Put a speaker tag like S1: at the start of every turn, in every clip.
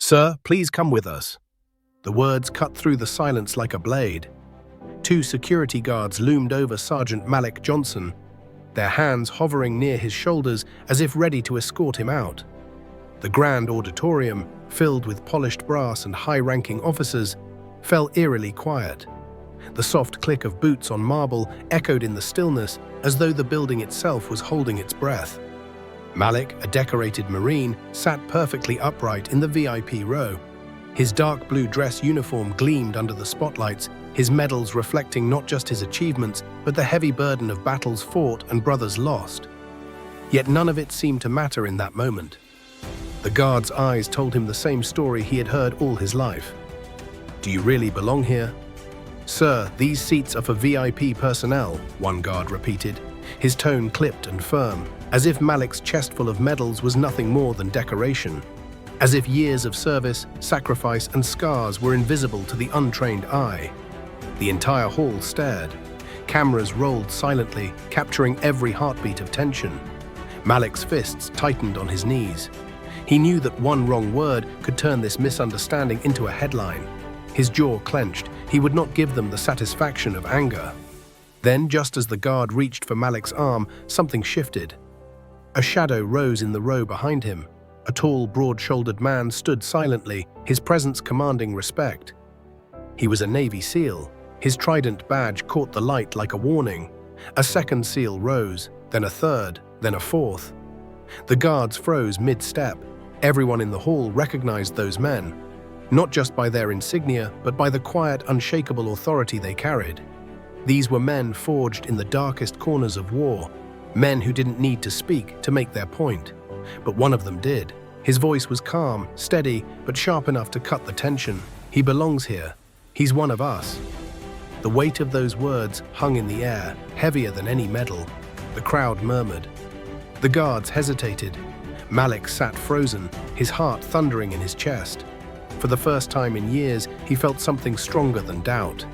S1: "Sir, please come with us." The words cut through the silence like a blade. Two security guards loomed over Sergeant Malik Johnson, their hands hovering near his shoulders as if ready to escort him out. The grand auditorium, filled with polished brass and high-ranking officers, fell eerily quiet. The soft click of boots on marble echoed in the stillness as though the building itself was holding its breath. Malik, a decorated Marine, sat perfectly upright in the VIP row. His dark blue dress uniform gleamed under the spotlights, his medals reflecting not just his achievements, but the heavy burden of battles fought and brothers lost. Yet none of it seemed to matter in that moment. The guard's eyes told him the same story he had heard all his life. "Do you really belong here?" "Sir, these seats are for VIP personnel," one guard repeated, his tone clipped and firm, as if Malik's chest full of medals was nothing more than decoration, as if years of service, sacrifice, and scars were invisible to the untrained eye. The entire hall stared. Cameras rolled silently, capturing every heartbeat of tension. Malik's fists tightened on his knees. He knew that one wrong word could turn this misunderstanding into a headline. His jaw clenched. He would not give them the satisfaction of anger. Then, just as the guard reached for Malik's arm, something shifted. A shadow rose in the row behind him. A tall, broad-shouldered man stood silently, his presence commanding respect. He was a Navy SEAL. His trident badge caught the light like a warning. A second SEAL rose, then a third, then a fourth. The guards froze mid-step. Everyone in the hall recognized those men, not just by their insignia, but by the quiet, unshakable authority they carried. These were men forged in the darkest corners of war, men who didn't need to speak to make their point. But one of them did. His voice was calm, steady, but sharp enough to cut the tension. "He belongs here. He's one of us." The weight of those words hung in the air, heavier than any medal. The crowd murmured. The guards hesitated. Malik sat frozen, his heart thundering in his chest. For the first time in years, he felt something stronger than doubt.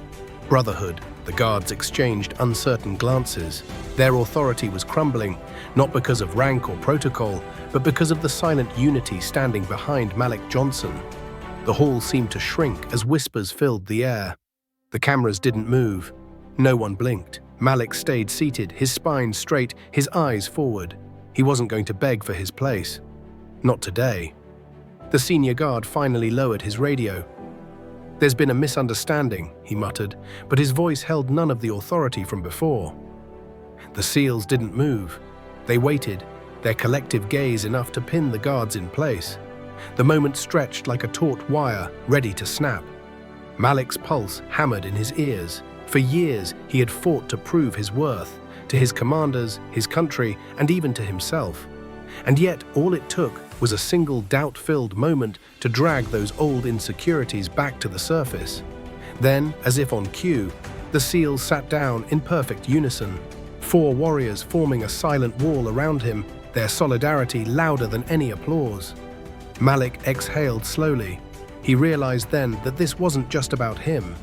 S1: Brotherhood. The guards exchanged uncertain glances. Their authority was crumbling, not because of rank or protocol, but because of the silent unity standing behind Malik Johnson. The hall seemed to shrink as whispers filled the air. The cameras didn't move. No one blinked. Malik stayed seated, his spine straight, his eyes forward. He wasn't going to beg for his place. Not today. The senior guard finally lowered his radio. "There's been a misunderstanding," he muttered, but his voice held none of the authority from before. The SEALs didn't move. They waited, their collective gaze enough to pin the guards in place. The moment stretched like a taut wire, ready to snap. Malik's pulse hammered in his ears. For years, he had fought to prove his worth, to his commanders, his country, and even to himself. And yet, all it took was a single doubt-filled moment to drag those old insecurities back to the surface. Then, as if on cue, the SEALs sat down in perfect unison, 4 warriors forming a silent wall around him, their solidarity louder than any applause. Malik exhaled slowly. He realized then that this wasn't just about him.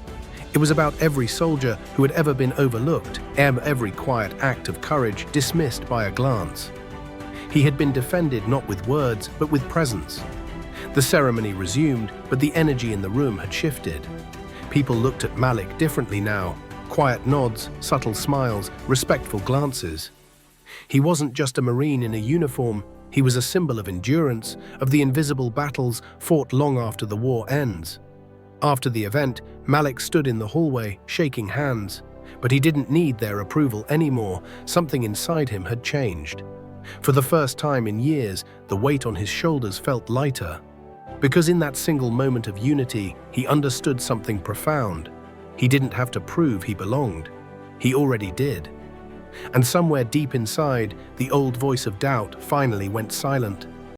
S1: It was about every soldier who had ever been overlooked, every quiet act of courage dismissed by a glance. He had been defended not with words, but with presence. The ceremony resumed, but the energy in the room had shifted. People looked at Malik differently now. Quiet nods, subtle smiles, respectful glances. He wasn't just a Marine in a uniform. He was a symbol of endurance, of the invisible battles fought long after the war ends. After the event, Malik stood in the hallway, shaking hands. But he didn't need their approval anymore. Something inside him had changed. For the first time in years, the weight on his shoulders felt lighter. Because in that single moment of unity, he understood something profound. He didn't have to prove he belonged. He already did. And somewhere deep inside, the old voice of doubt finally went silent.